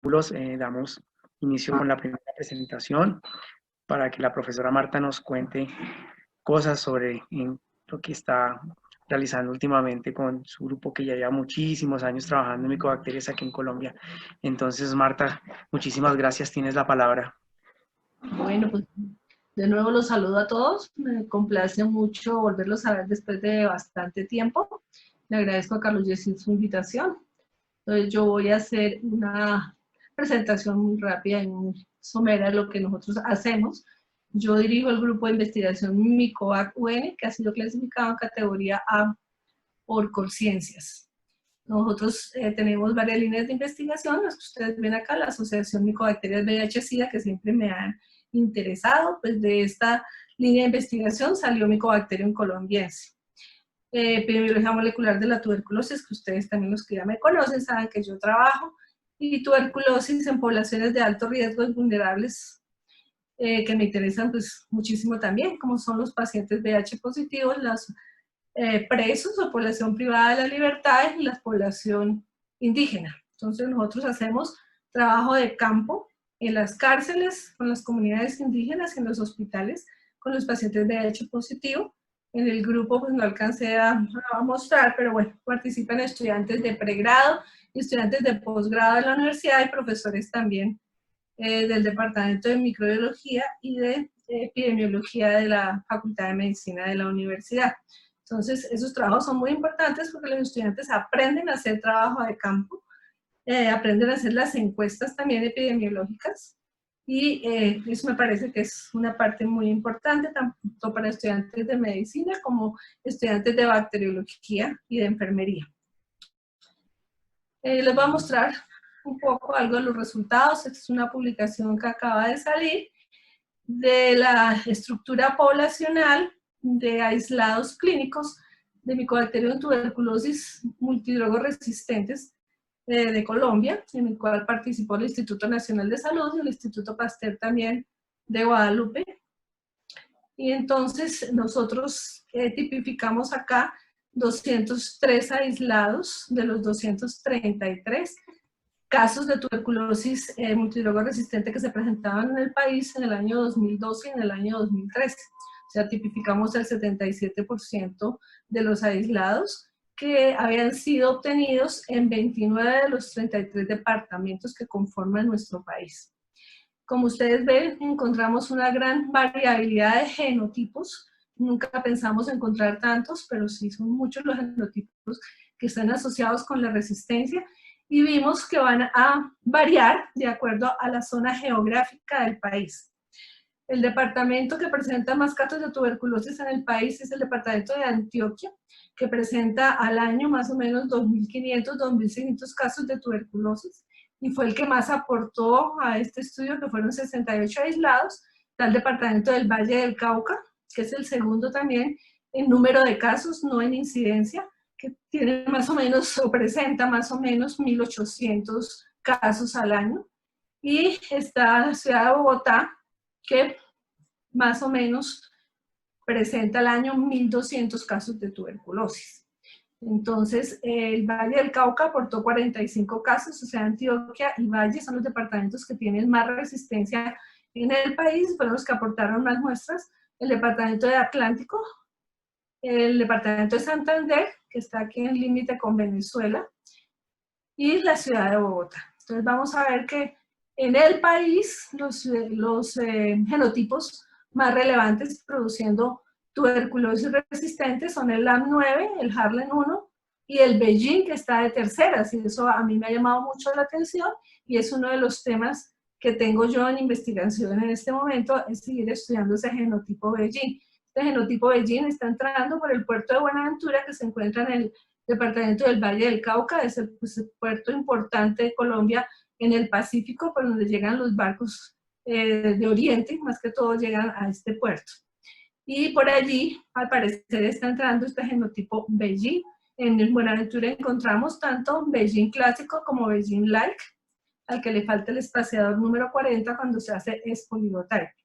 damos inicio con la primera presentación para que la profesora Marta nos cuente cosas sobre lo que está realizando últimamente con su grupo que ya lleva muchísimos años trabajando en micobacterias aquí en Colombia. Entonces, Marta, muchísimas gracias, tienes la palabra. Bueno, pues de nuevo los saludo a todos. Me complace mucho volverlos a ver después de bastante tiempo. Le agradezco a Carlos Jessy su invitación. Entonces yo voy a hacer una presentación muy rápida y muy somera de lo que nosotros hacemos. Yo dirijo el grupo de investigación MICOVAC-UN, que ha sido clasificado en categoría A por Colciencias. Nosotros tenemos varias líneas de investigación, las que ustedes ven acá, la Asociación Micobacterias VIH-Sida, que siempre me han interesado, pues de esta línea de investigación salió Mycobacterium colombiense. Epidemiología molecular de la tuberculosis, que ustedes también los que ya me conocen saben que yo trabajo, y tuberculosis en poblaciones de alto riesgo y vulnerables, que me interesan pues muchísimo también, como son los pacientes VIH positivos, los presos o población privada de la libertad y la población indígena. Entonces nosotros hacemos trabajo de campo en las cárceles, con las comunidades indígenas, en los hospitales, con los pacientes VIH positivo. En el grupo pues no alcancé a mostrar, pero bueno, participan estudiantes de pregrado, estudiantes de posgrado de la universidad y profesores también del Departamento de Microbiología y de Epidemiología de la Facultad de Medicina de la universidad. Entonces, esos trabajos son muy importantes porque los estudiantes aprenden a hacer trabajo de campo, aprenden a hacer las encuestas también epidemiológicas, y eso me parece que es una parte muy importante, tanto para estudiantes de medicina como estudiantes de bacteriología y de enfermería. Les voy a mostrar un poco algo de los resultados. Esta es una publicación que acaba de salir de la estructura poblacional de aislados clínicos de Mycobacterium tuberculosis multidrogoresistentes de Colombia, en el cual participó el Instituto Nacional de Salud y el Instituto Pasteur también de Guadalupe. Y entonces nosotros tipificamos acá 203 aislados de los 233 casos de tuberculosis multidrogoresistente que se presentaban en el país en el año 2012 y en el año 2013. O sea, tipificamos el 77% de los aislados que habían sido obtenidos en 29 de los 33 departamentos que conforman nuestro país. Como ustedes ven, encontramos una gran variabilidad de genotipos. Nunca pensamos encontrar tantos, pero sí son muchos los genotipos que están asociados con la resistencia, y vimos que van a variar de acuerdo a la zona geográfica del país. El departamento que presenta más casos de tuberculosis en el país es el departamento de Antioquia, que presenta al año más o menos 2.500, 2.600 casos de tuberculosis, y fue el que más aportó a este estudio, que fueron 68 aislados. Está el departamento del Valle del Cauca, que es el segundo también en número de casos, no en incidencia, que tiene más o menos, o presenta más o menos 1.800 casos al año. Y está la ciudad de Bogotá, que más o menos presenta al año 1.200 casos de tuberculosis. Entonces, el Valle del Cauca aportó 45 casos, o sea, Antioquia y Valle son los departamentos que tienen más resistencia en el país, fueron los que aportaron más muestras. El departamento de Atlántico, el departamento de Santander, que está aquí en el límite con Venezuela, y la ciudad de Bogotá. Entonces vamos a ver que en el país los genotipos más relevantes produciendo tuberculosis resistente son el LAM9, el Harlen1 y el Beijing, que está de terceras, y eso a mí me ha llamado mucho la atención, y es uno de los temas que tengo yo en investigación en este momento, es seguir estudiando ese genotipo Beijing. Este genotipo Beijing está entrando por el puerto de Buenaventura, que se encuentra en el departamento del Valle del Cauca, es el puerto importante de Colombia en el Pacífico, por donde llegan los barcos de Oriente, más que todo llegan a este puerto. Y por allí, al parecer, está entrando este genotipo Beijing. En el Buenaventura encontramos tanto Beijing clásico como Beijing like, al que le falta el espaciador número 40 cuando se hace espolidotype.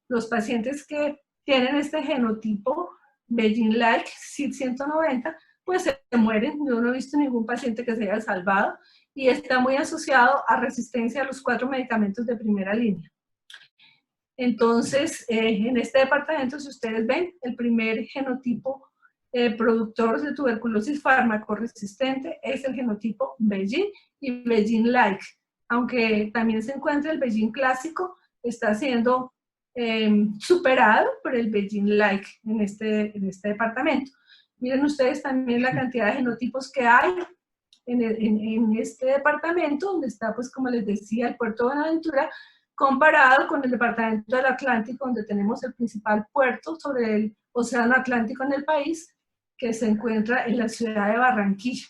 Los pacientes que tienen este genotipo Beijing like CYP190 pues se mueren. Yo no he visto ningún paciente que se haya salvado y está muy asociado a resistencia a los 4 medicamentos de primera línea. Entonces, en este departamento, si ustedes ven, el primer genotipo productor de tuberculosis farmacoresistente es el genotipo Beijing y Beijing-like. Aunque también se encuentra el Beijing clásico, está siendo superado por el Beijing-like en este departamento. Miren ustedes también la cantidad de genotipos que hay en este departamento, donde está, pues como les decía, el puerto de Buenaventura, comparado con el departamento del Atlántico, donde tenemos el principal puerto sobre el océano Atlántico en el país, que se encuentra en la ciudad de Barranquilla.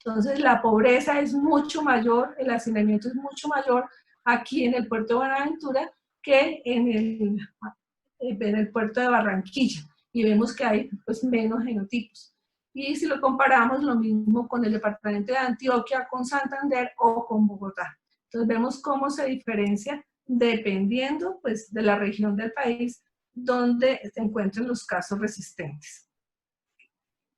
Entonces la pobreza es mucho mayor, el hacinamiento es mucho mayor aquí en el puerto de Buenaventura que en el puerto de Barranquilla. Y vemos que hay pues menos genotipos. Y si lo comparamos, lo mismo con el departamento de Antioquia, con Santander o con Bogotá. Entonces vemos cómo se diferencia dependiendo pues de la región del país donde se encuentran los casos resistentes.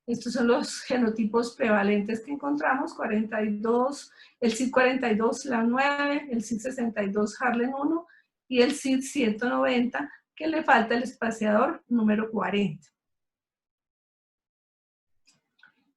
Estos son los genotipos prevalentes que encontramos: 42, el CYP42 LAM9, el CYP62 HARLEM1 y el CYP190, que le falta el espaciador número 40.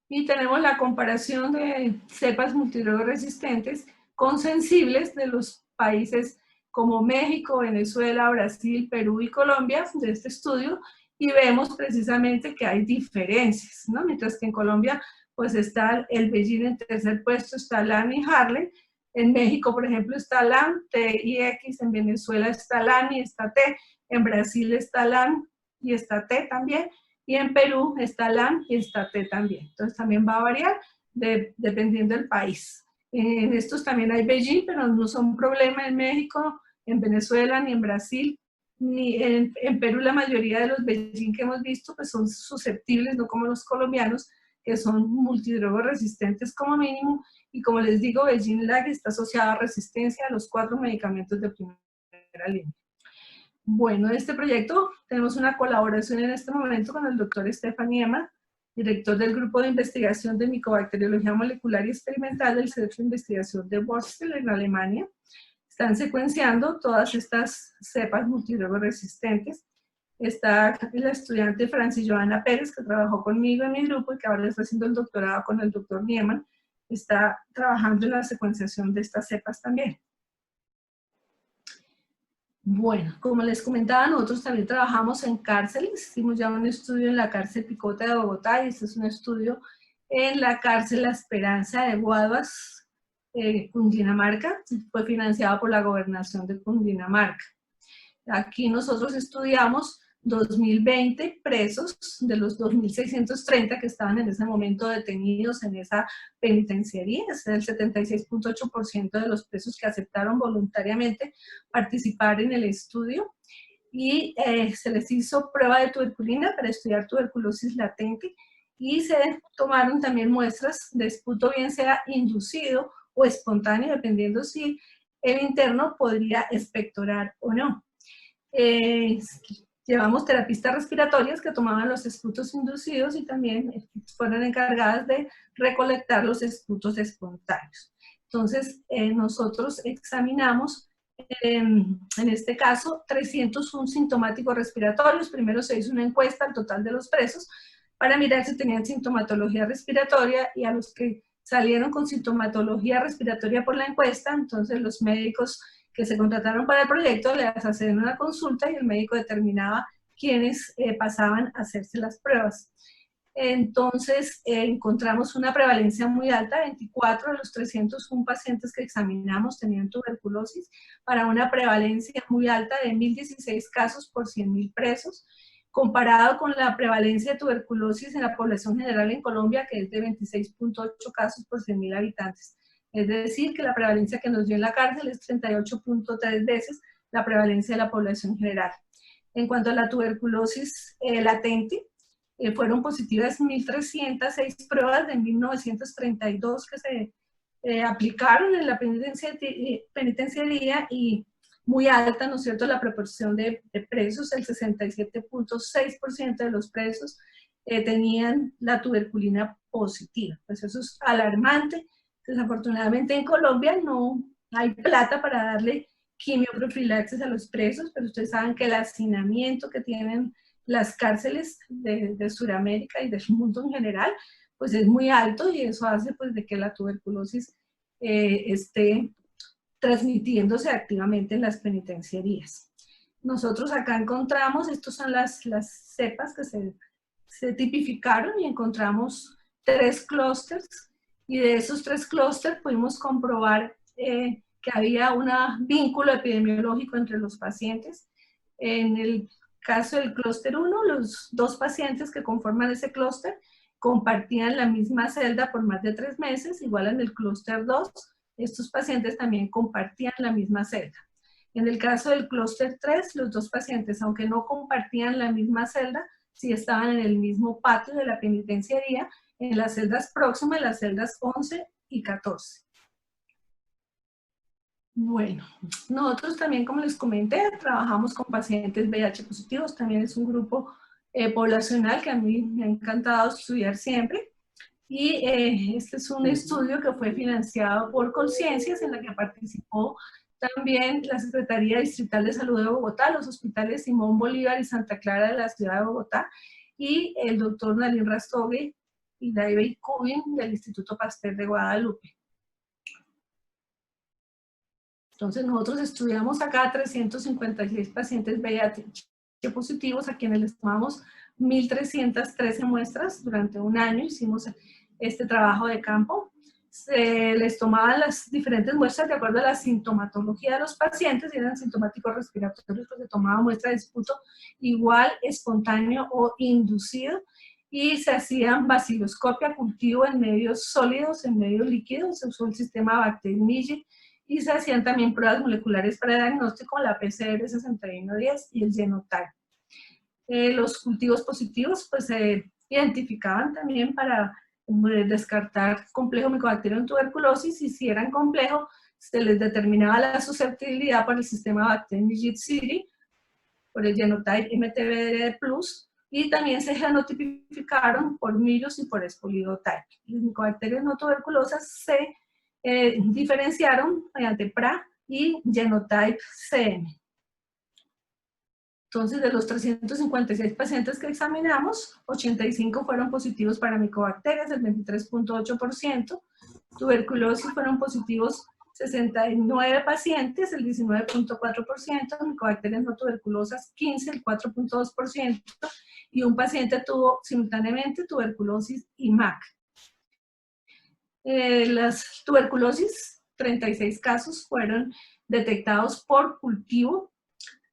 Y tenemos la comparación de cepas multidrogoresistentes con sensibles de los países como México, Venezuela, Brasil, Perú y Colombia de este estudio, y vemos precisamente que hay diferencias, ¿no? Mientras que en Colombia pues está el Beijing en tercer puesto, está LAM y Harlem. En México, por ejemplo, está LAM, T y X, en Venezuela está LAM y está T, en Brasil está LAM y está T también, y en Perú está LAM y está T también. Entonces también va a variar dependiendo del país. En estos también hay Beijing, pero no son un problema en México, en Venezuela, ni en Brasil, ni en Perú. La mayoría de los Beijing que hemos visto pues son susceptibles, no como los colombianos, que son multidrogoresistentes como mínimo, y como les digo, Beijing-like está asociado a resistencia a los 4 medicamentos de primera línea. Bueno, este proyecto tenemos una colaboración en este momento con el doctor Stefan Niemann, director del Grupo de Investigación de Micobacteriología Molecular y Experimental del Centro de Investigación de Borstel en Alemania. Están secuenciando todas estas cepas multidrogoresistentes. Está la estudiante Francis Joana Pérez, que trabajó conmigo en mi grupo y que ahora está haciendo el doctorado con el doctor Niemann. Está trabajando en la secuenciación de estas cepas también. Bueno, como les comentaba, nosotros también trabajamos en cárceles. Hicimos ya un estudio en la cárcel Picota de Bogotá, y este es un estudio en la cárcel La Esperanza de Guaduas, Cundinamarca. Fue financiado por la gobernación de Cundinamarca. Aquí nosotros estudiamos 2020 presos de los 2.630 que estaban en ese momento detenidos en esa penitenciaría. Es el 76.8% de los presos que aceptaron voluntariamente participar en el estudio. Y se les hizo prueba de tuberculina para estudiar tuberculosis latente, y se tomaron también muestras de esputo, bien sea inducido o espontáneo, dependiendo si el interno podría expectorar o no. Llevamos terapistas respiratorias que tomaban los esputos inducidos y también fueron encargadas de recolectar los esputos espontáneos. Entonces, nosotros examinamos, en este caso, 301 sintomáticos respiratorios. Primero se hizo una encuesta al total de los presos para mirar si tenían sintomatología respiratoria, y a los que salieron con sintomatología respiratoria por la encuesta, entonces los médicos que se contrataron para el proyecto les hacían una consulta y el médico determinaba quiénes pasaban a hacerse las pruebas. Entonces encontramos una prevalencia muy alta: 24 de los 301 pacientes que examinamos tenían tuberculosis, para una prevalencia muy alta de 1.016 casos por 100.000 presos, comparado con la prevalencia de tuberculosis en la población general en Colombia, que es de 26.8 casos por 100.000 habitantes. Es decir, que la prevalencia que nos dio en la cárcel es 38.3 veces la prevalencia de la población general. En cuanto a la tuberculosis latente, fueron positivas 1.306 pruebas de 1.932 que se aplicaron en la penitenciaría, y muy alta, ¿no es cierto?, la proporción de presos. El 67.6% de los presos tenían la tuberculina positiva. Pues eso es alarmante. Desafortunadamente en Colombia no hay plata para darle quimioprofilaxis a los presos, pero ustedes saben que el hacinamiento que tienen las cárceles de Sudamérica y del mundo en general, pues es muy alto, y eso hace pues de que la tuberculosis esté transmitiéndose activamente en las penitenciarías. Nosotros acá encontramos, estos son las cepas que se tipificaron, y encontramos 3 clústeres, y de esos 3 clústeres pudimos comprobar que había un vínculo epidemiológico entre los pacientes. En el caso del clúster 1, los 2 pacientes que conforman ese clúster compartían la misma celda por más de 3 meses, igual en el clúster 2, estos pacientes también compartían la misma celda. En el caso del clúster 3, los 2 pacientes, aunque no compartían la misma celda, sí estaban en el mismo patio de la penitenciaría, en las celdas próximas, las celdas 11 y 14. Bueno, nosotros también, como les comenté, trabajamos con pacientes VIH positivos, también es un grupo poblacional que a mí me ha encantado estudiar siempre. Y este es un estudio que fue financiado por Conciencias, en la que participó también la Secretaría Distrital de Salud de Bogotá, los hospitales Simón Bolívar y Santa Clara de la ciudad de Bogotá, y el doctor Nalin Rastogue y David Cubin del Instituto Pasteur de Guadalupe. Entonces nosotros estudiamos acá 356 pacientes VIH positivos, a quienes les tomamos 1.313 muestras durante un año. Hicimos este trabajo de campo. Se les tomaban las diferentes muestras de acuerdo a la sintomatología de los pacientes. Si eran sintomáticos respiratorios, pues se tomaba muestra de esputo igual, espontáneo o inducido, y se hacían baciloscopia, cultivo en medios sólidos, en medios líquidos. Se usó el sistema Bactrimigi, y se hacían también pruebas moleculares para diagnóstico, la PCR 6110 y el genotype. Los cultivos positivos pues se identificaban también para descartar complejo micobacteriano en tuberculosis, y si eran complejos se les determinaba la susceptibilidad por el sistema Bactrim-City, por el genotype MTBD+, y también se genotipificaron por virus y por espolidotype. Las micobacterias no tuberculosas se diferenciaron mediante PRA y genotype CM. Entonces, de los 356 pacientes que examinamos, 85 fueron positivos para micobacterias, el 23.8%. Tuberculosis fueron positivos 69 pacientes, el 19.4%. Micobacterias no tuberculosas, 15, el 4.2%. Y un paciente tuvo simultáneamente tuberculosis y MAC. Las tuberculosis, 36 casos fueron detectados por cultivo,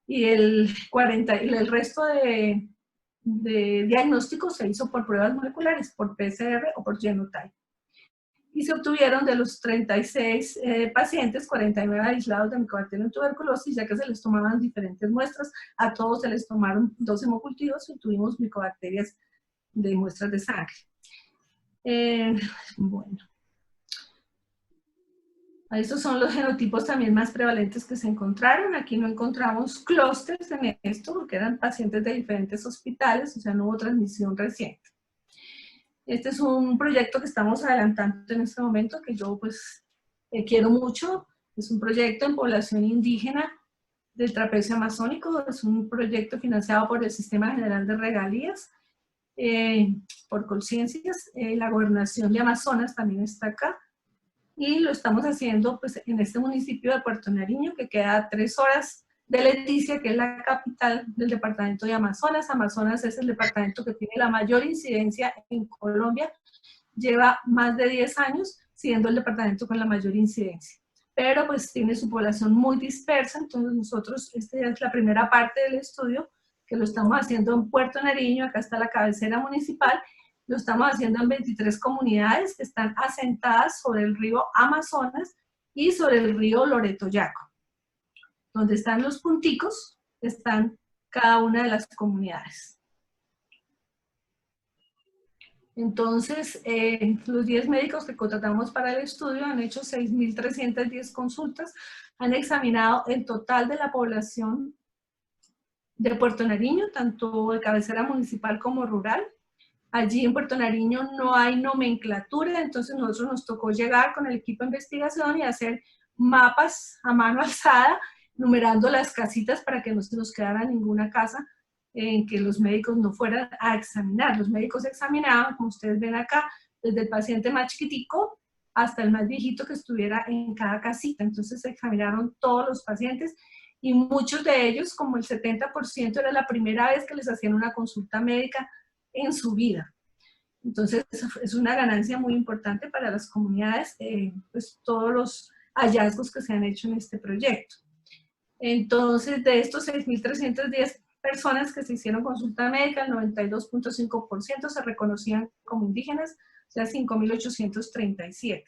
y el resto de diagnósticos se hizo por pruebas moleculares, por PCR o por genotype. Y se obtuvieron de los 36 pacientes, 49 aislados de micobacterium tuberculosis, ya que se les tomaban diferentes muestras. A todos se les tomaron 2 hemocultivos y tuvimos micobacterias de muestras de sangre. Bueno. Estos son los genotipos también más prevalentes que se encontraron. Aquí no encontramos clústeres en esto, porque eran pacientes de diferentes hospitales, o sea, no hubo transmisión reciente. Este es un proyecto que estamos adelantando en este momento, que yo pues quiero mucho. Es un proyecto en población indígena del trapecio amazónico. Es un proyecto financiado por el Sistema General de Regalías, por Conciencias. La Gobernación de Amazonas también está acá. Y lo estamos haciendo pues en este municipio de Puerto Nariño, que queda a 3 horas de Leticia, que es la capital del departamento de Amazonas. Amazonas es el departamento que tiene la mayor incidencia en Colombia. Lleva más de 10 años siendo el departamento con la mayor incidencia. Pero pues tiene su población muy dispersa, entonces nosotros, esta es la primera parte del estudio, que lo estamos haciendo en Puerto Nariño. Acá está la cabecera municipal. Lo estamos haciendo en 23 comunidades que están asentadas sobre el río Amazonas y sobre el río Loreto-Yaco. Donde están los punticos, están cada una de las comunidades. Entonces, los 10 médicos que contratamos para el estudio han hecho 6.310 consultas, han examinado el total de la población de Puerto Nariño, tanto de cabecera municipal como rural. Allí en Puerto Nariño no hay nomenclatura, entonces nosotros nos tocó llegar con el equipo de investigación y hacer mapas a mano alzada, numerando las casitas para que no se nos quedara ninguna casa en que los médicos no fueran a examinar. Los médicos examinaban, como ustedes ven acá, desde el paciente más chiquitico hasta el más viejito que estuviera en cada casita. Entonces se examinaron todos los pacientes y muchos de ellos, como el 70%, era la primera vez que les hacían una consulta médica en su vida. Entonces es una ganancia muy importante para las comunidades, pues todos los hallazgos que se han hecho en este proyecto. Entonces, de estos 6.310 personas que se hicieron consulta médica, el 92.5% se reconocían como indígenas, o sea, 5.837.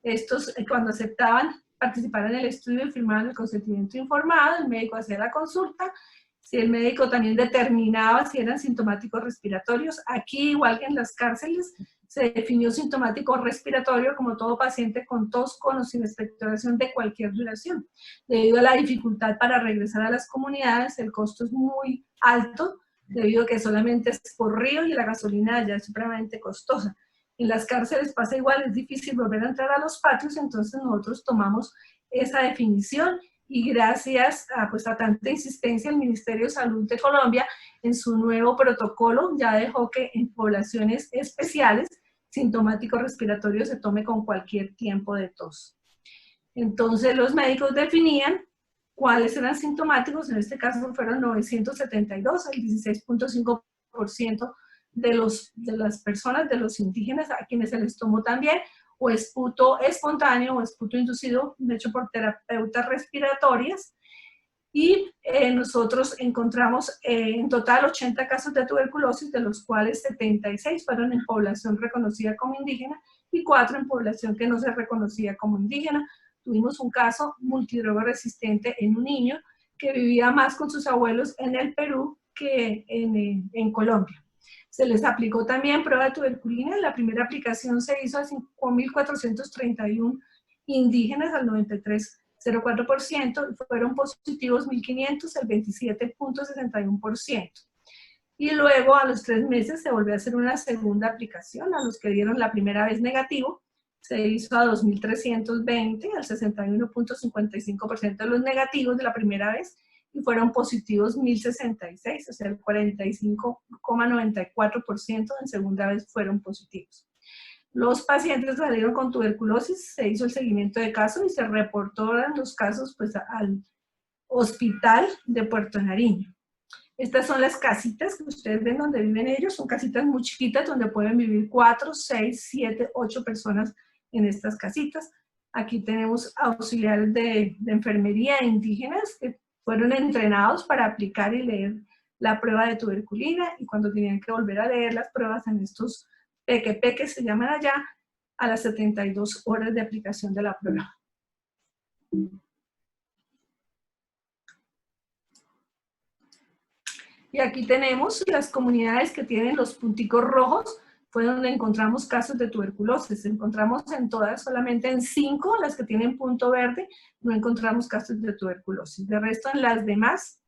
Estos, cuando aceptaban participar en el estudio y firmaban el consentimiento informado, el médico hacía la consulta. Si el médico también determinaba si eran sintomáticos respiratorios, aquí, igual que en las cárceles, se definió sintomático respiratorio como todo paciente con tos, con o sin expectoración de cualquier duración. Debido a la dificultad para regresar a las comunidades, el costo es muy alto, debido a que solamente es por río y la gasolina ya es supremamente costosa. En las cárceles pasa igual, es difícil volver a entrar a los patios, entonces nosotros tomamos esa definición y gracias a, pues, a tanta insistencia, el Ministerio de Salud de Colombia en su nuevo protocolo ya dejó que en poblaciones especiales sintomático respiratorio se tome con cualquier tiempo de tos. Entonces los médicos definían cuáles eran sintomáticos, en este caso fueron 972, el 16.5% de las personas, de los indígenas, a quienes se les tomó también o esputo espontáneo o esputo inducido, hecho por terapeutas respiratorias. Y nosotros encontramos en total 80 casos de tuberculosis, de los cuales 76 fueron en población reconocida como indígena y 4 en población que no se reconocía como indígena. Tuvimos un caso multidrogoresistente en un niño que vivía más con sus abuelos en el Perú que en Colombia. Se les aplicó también prueba de tuberculina. La primera aplicación se hizo a 5.431 indígenas, al 93,04%, y fueron positivos 1.500, el 27,61%. Y luego a los 3 meses se volvió a hacer una segunda aplicación. A los que dieron la primera vez negativo, se hizo a 2.320, al 61,55% de los negativos de la primera vez, y fueron positivos 1.066, o sea, el 45,94% en segunda vez fueron positivos. Los pacientes salieron con tuberculosis, se hizo el seguimiento de casos y se reportaron los casos, pues, al hospital de Puerto Nariño. Estas son las casitas que ustedes ven donde viven ellos, son casitas muy chiquitas donde pueden vivir 4, 6, 7, 8 personas en estas casitas. Aquí tenemos auxiliares de enfermería indígenas que fueron entrenados para aplicar y leer la prueba de tuberculina, y cuando tenían que volver a leer las pruebas en estos peque se llaman allá, a las 72 horas de aplicación de la prueba. Y aquí tenemos las comunidades que tienen los punticos rojos, fue donde encontramos casos de tuberculosis. Encontramos en todas, solamente en 5, las que tienen punto verde, no encontramos casos de tuberculosis. De resto, en las demás,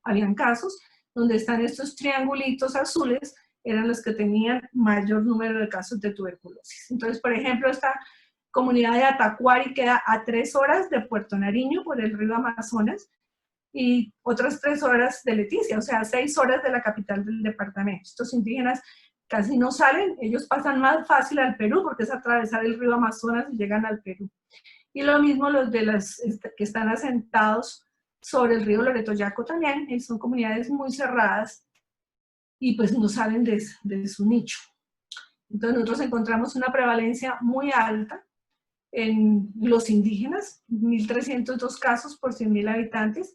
habían casos. Donde están estos triangulitos azules, eran los que tenían mayor número de casos de tuberculosis. Entonces, por ejemplo, esta comunidad de Atacuari queda a 3 horas de Puerto Nariño por el río Amazonas, y otras 3 horas de Leticia, o sea, 6 horas de la capital del departamento. Estos indígenas casi no salen, ellos pasan más fácil al Perú porque es atravesar el río Amazonas y llegan al Perú. Y lo mismo los de las que están asentados sobre el río Loreto Yaco también, son comunidades muy cerradas y pues no salen de su nicho. Entonces nosotros encontramos una prevalencia muy alta en los indígenas, 1.302 casos por 100.000 habitantes.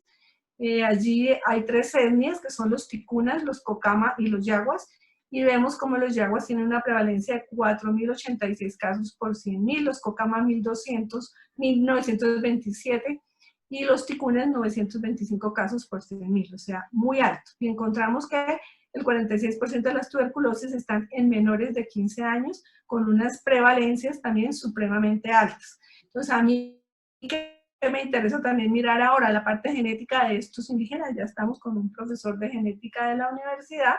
Allí hay 3 etnias, que son los ticunas, los cocama y los yaguas, y vemos como los yaguas tienen una prevalencia de 4.086 casos por 100.000, los cocama 1.927, y los ticunas 925 casos por 100.000, o sea, muy alto. Y encontramos que el 46% de las tuberculosis están en menores de 15 años, con unas prevalencias también supremamente altas. Entonces, a mí que me interesa también mirar ahora la parte genética de estos indígenas, ya estamos con un profesor de genética de la universidad,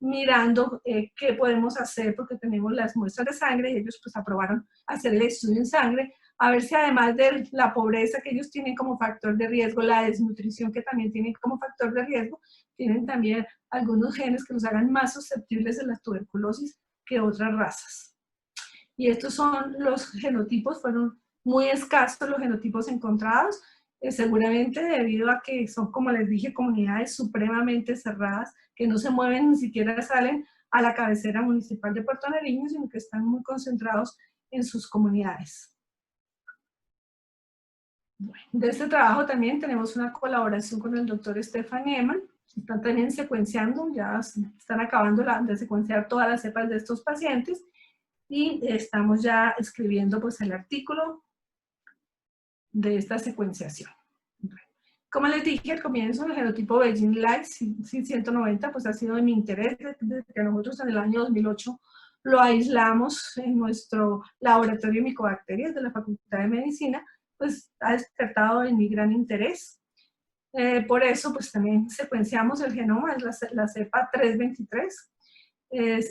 mirando qué podemos hacer, porque tenemos las muestras de sangre y ellos pues aprobaron hacer el estudio en sangre, a ver si además de la pobreza que ellos tienen como factor de riesgo, la desnutrición que también tienen como factor de riesgo, tienen también algunos genes que los hagan más susceptibles a la tuberculosis que otras razas. Y estos son los genotipos, fueron muy escasos los genotipos encontrados, seguramente debido a que son, como les dije, comunidades supremamente cerradas, que no se mueven, ni siquiera salen a la cabecera municipal de Puerto Nariño, sino que están muy concentrados en sus comunidades. Bueno, de este trabajo también tenemos una colaboración con el doctor Stefan Ehmann. Están también secuenciando, ya están acabando de secuenciar todas las cepas de estos pacientes y estamos ya escribiendo pues el artículo de esta secuenciación. Como les dije al comienzo, el genotipo Beijing-Lai 190 pues ha sido de mi interés desde que nosotros en el año 2008 lo aislamos en nuestro laboratorio de micobacterias de la Facultad de Medicina, pues ha despertado en mi gran interés. Por eso pues también secuenciamos el genoma, es la cepa 323.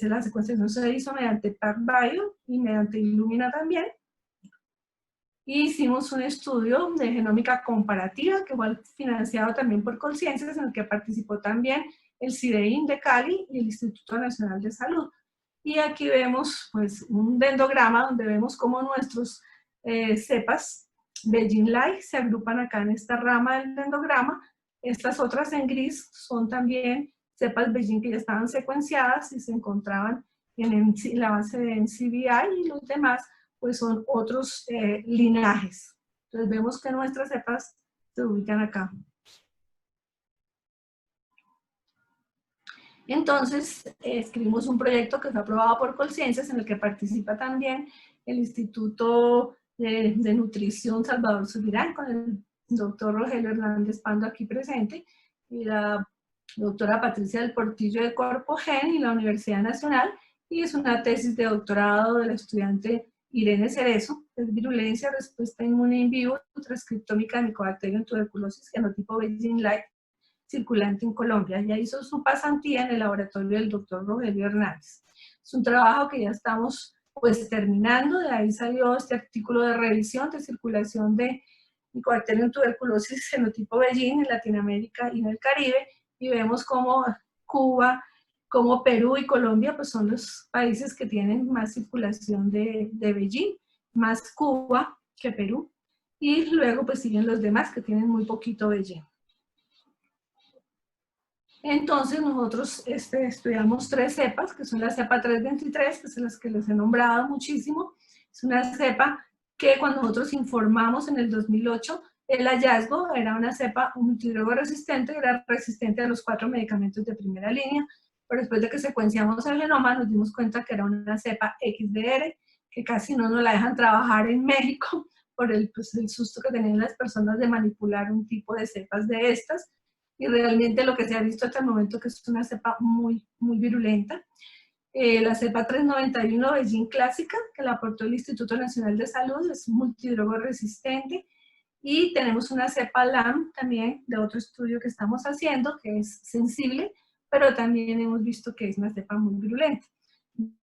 La secuenciación se hizo mediante PacBio y mediante Illumina también. Y hicimos un estudio de genómica comparativa, que fue financiado también por Colciencias, en el que participó también el CIDEIN de Cali y el Instituto Nacional de Salud. Y aquí vemos pues un dendrograma donde vemos cómo nuestros cepas Beijing-Lai se agrupan acá en esta rama del dendrograma. Estas otras en gris son también cepas Beijing que ya estaban secuenciadas y se encontraban en la base de NCBI, y los demás pues son otros linajes. Entonces vemos que nuestras cepas se ubican acá. Entonces escribimos un proyecto que fue aprobado por Colciencias, en el que participa también el Instituto de Nutrición Salvador Subirán, con el doctor Rogelio Hernández Pando aquí presente, y la doctora Patricia del Portillo de Corpogen y la Universidad Nacional, y es una tesis de doctorado de la estudiante Irene Cerezo, es virulencia, respuesta inmune in vivo, transcriptómica de Mycobacterium en tuberculosis, genotipo Beijing-Lai, circulante en Colombia. Ya hizo su pasantía en el laboratorio del doctor Rogelio Hernández. Es un trabajo que ya estamos pues terminando, de ahí salió este artículo de revisión de circulación de Mycobacterium en tuberculosis, genotipo Beijing en Latinoamérica y en el Caribe, y vemos cómo Cuba, como Perú y Colombia, pues son los países que tienen más circulación de Beijing, más Cuba que Perú, y luego pues siguen los demás que tienen muy poquito Beijing. Entonces nosotros estudiamos 3 cepas, que son la cepa 323, que son las que les he nombrado muchísimo. Es una cepa que cuando nosotros informamos en el 2008, el hallazgo era una cepa multidrogo resistente, era resistente a los 4 medicamentos de primera línea, pero después de que secuenciamos el genoma nos dimos cuenta que era una cepa XDR, que casi no nos la dejan trabajar en México por el susto que tenían las personas de manipular un tipo de cepas de estas, y realmente lo que se ha visto hasta el momento que es una cepa muy, muy virulenta. La cepa 391 Beijing clásica, que la aportó el Instituto Nacional de Salud, es multidrogo resistente, y tenemos una cepa LAM también de otro estudio que estamos haciendo, que es sensible, pero también hemos visto que es una cepa muy virulenta.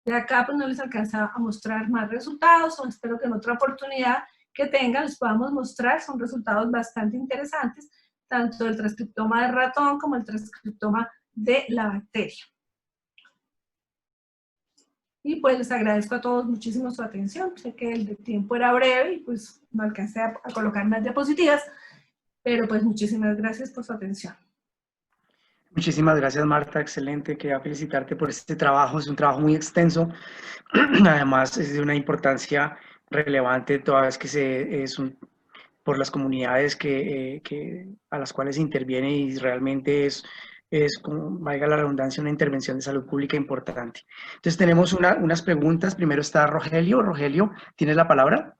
De acá pues no les alcanza a mostrar más resultados, o espero que en otra oportunidad que tengan les podamos mostrar, son resultados bastante interesantes, tanto el transcriptoma de ratón como el transcriptoma de la bacteria. Y pues les agradezco a todos muchísimo su atención. Sé que el tiempo era breve y pues no alcancé a colocar más diapositivas, pero pues muchísimas gracias por su atención. Muchísimas gracias, Marta, excelente. Quería felicitarte por este trabajo, es un trabajo muy extenso, además es de una importancia relevante, toda vez que por las comunidades a las cuales se interviene, y realmente es, como valga la redundancia, una intervención de salud pública importante. Entonces tenemos unas preguntas. Primero está Rogelio. Rogelio, ¿tienes la palabra?